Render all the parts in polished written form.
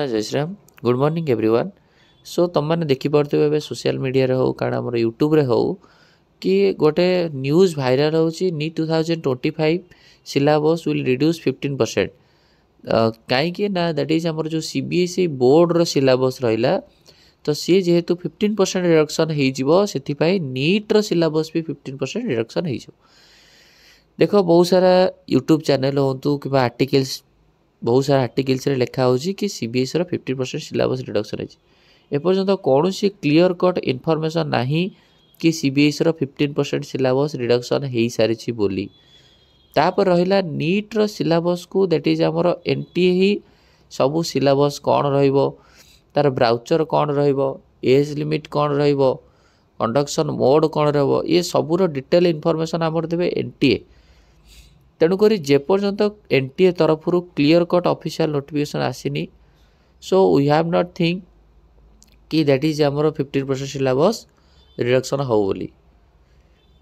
जय Shriram good morning everyone. सो तुम मैंने देखिपे सोशल मीडिया हो कारण आम यूट्यूब रे हो कि गोटे न्यूज़ भाइराल होची नीट 2025 सिलेबस विल रिड्यूस 15%। कहीं ना दैट इज आमर जो सीबीएसई बोर्ड रो सिलेबस रहिला तो सी जेहेतु 15% रिडक्शन हो नीट रो सिलेबस भी 15% रिडक्शन हो। देख बहुत सारा यूट्यूब चैनल हूँ कि आर्टिकल्स बहुत सारा आर्टिकल्स रे लिखा होची कि सीबीएसई रो 15% सिलेबस रिडक्शन है। एपर्यंत कौन सी क्लीयर कट इनफॉरमेशन नहीं कि सीबीएसई रो 15% सिलेबस रिडक्शन हो सारी बोली। तापर रहिला नीट रो सिलेबस को दैट इज आमर एनटीए ही सबू सिलेबस कौन रहिबो तार ब्राउचर कौन रहिबो एज लिमिट कौन रहिबो कंडक्शन मोड कौन रहिबो ये सबूर डिटेल इनफॉरमेशन आमर देबे एनटीए। तेणुक जेपर्यंत एनटीए तरफ क्लीयर कट ऑफिशियल नोटिफिकेशन आसीनी so we have not think कि दैट इज आमर 15% सिलेबस रिडक्शन हो बोली।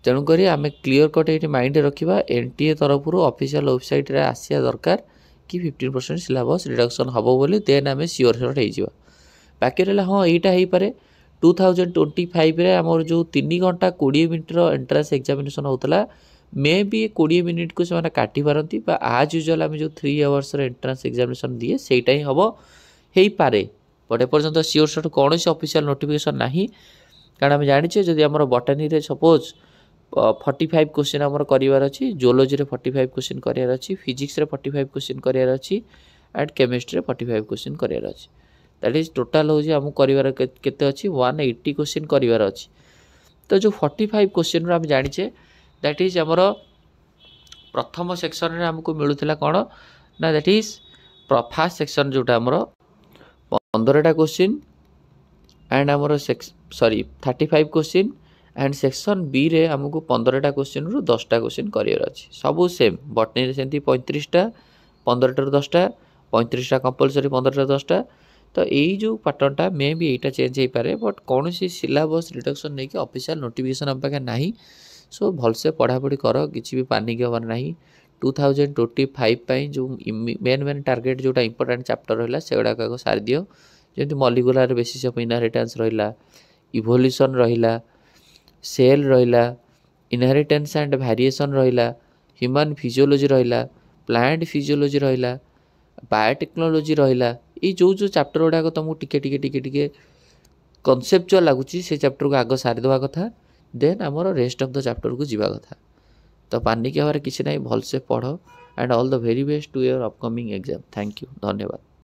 तेणुक आम क्लीयर कट ये माइंड रखा एनटीए तरफ ऑफिशियल वेबसाइट रे आसिया दरकार कि 15% सिलेबस रिडक्शन हम बोली देन आम सियोर हो बाकी रहा। हाँ यहाँ हो पारे 2025 आमर जो 3 घंटा 20 मिनट एंट्रांस एग्जामिनेशन होता मे भी 20 मिनिट को से काटी पारती आज यूजुअल आम जो 3 आवर्स एंट्रांस एग्जामिनेशन दिए सेटा ही हम हो पारे बट एपर्यंत सियोर सट कौन ऑफिशियल नोटिफिकेशन ना कारण आम जाचे जदि आम बटानी सपोज 45 क्वेश्चन आमर करार अच्छी जोलोजी 45 क्वेश्चन करार अच्छी फिजिक्स 45 क्वेश्चन करार अच्छी एंड केमिस्ट्री 45 क्वेश्चन करार अच्छी दैट इज टोटाल हूँ आमको करार केते अच्छी 180 क्वेश्चन करार अच्छी। तो जो 45 क्वेश्चन आम जाचे दैट इज आमर प्रथम सेक्शन रे आमको मिलूला कौन ना दैट इज फास्ट सेक्शन जोटा आमर 15टा क्वेश्चन एंड आमर sorry 35 question and section B रे आमको 15टा क्वेश्चन रु 10टा क्वेश्चन करार अच्छी सबू सेम बटनी सेमती 35टा 15टा 10टा 35टा कंपलसरी 15टा 10टा। तो यही जो पैटर्नटा मे भी यहाँ चेंज हो पारे बट कौन सी सिलेबस रिडक्शन नहीं कि ऑफिशियल नोटिफिकेशन आम पाखे ना सो भलसे पढ़ापढ़ी कर किसी भी पानिक हबार ना 2025 जो मेन मेन टार्गेट जोटा इंपोर्टेंट चैप्टर रहा से गुड़ाक सारी दियो जमी मॉलिक्यूलर बेसिस ऑफ इनहेरिटेंस रहा इवोल्यूशन रहा सेल रहा इनहेरिटेंस एंड वेरिएशन रहा ह्यूमन फिजियोलॉजी रहा प्लांट फिजियोलॉजी रहा बायोटेक्नोलॉजी रहा ये जो जो चैप्टर गुड़ाक तुमको टिके टिके टिके टिके कनसेप्चुअल लगुच से चैप्टर को आग सारीदवा कथा देन आमर रेस्ट ऑफ द चैप्टर को जीवा कथा। तो पानिक हबार किसी ना भलसे पढ़ and all the very best to your upcoming exam. Thank you धन्यवाद।